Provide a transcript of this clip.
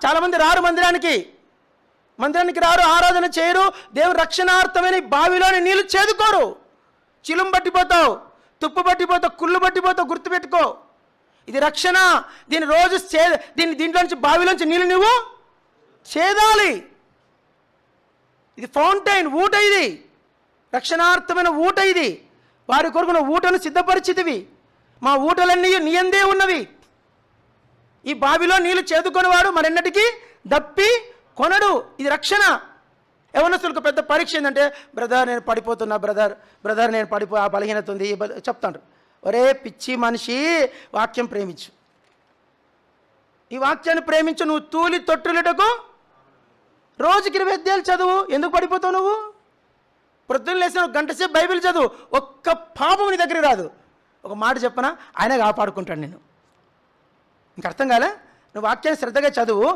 చాలామంది రారు మందిరానికి రారు, ఆరాధన చేయరు. దేవుని రక్షణార్థమైన బావిలోని నీళ్ళు చేదుకోరు. చిలుం పట్టిపోతావు, తుప్పు పట్టిపోతావు, కుళ్ళు పట్టిపోతావు. గుర్తుపెట్టుకో, ఇది రక్షణ. దీంట్లో నుంచి బావిలోంచి నీళ్ళు నువ్వు చేదాలి. ఇది ఫౌంటైన్, ఊట. ఇది రక్షణార్థమైన ఊట. ఇది వారి కొరకు నువ్వు ఊటను సిద్ధపరిచితివి. మా ఊటలన్నీ నీ యందే ఉన్నవి. ఈ బావిలో నీళ్లు చేదుకొనివాడు మరెన్నటికీ దప్పి కొనడు. ఇది రక్షణ. యవనస్తులకు పెద్ద పరీక్ష ఏంటంటే, బ్రదర్ నేను పడిపోతున్నా, బ్రదర్ నేను ఆ బలహీనత ఉంది చెప్తాడు. ఒరే పిచ్చి మనిషి, వాక్యం ప్రేమించు. ఈ వాక్యాన్ని ప్రేమించు. నువ్వు తూలి తొట్టులుటకు రోజుకి 20 అధ్యాయాలు చదువు. ఎందుకు పడిపోతావు నువ్వు? ప్రొద్దున లేసిన గంట సేపు బైబిల్ చదువు. ఒక్క పాపం నీ దగ్గరికి రాదు. ఒక మాట చెప్పనా, ఆయన కాపాడుకుంటాడు నేను. ఇంక అర్థం కాలే? నువ్వు వాక్యాన్ని శ్రద్ధగా చదువు.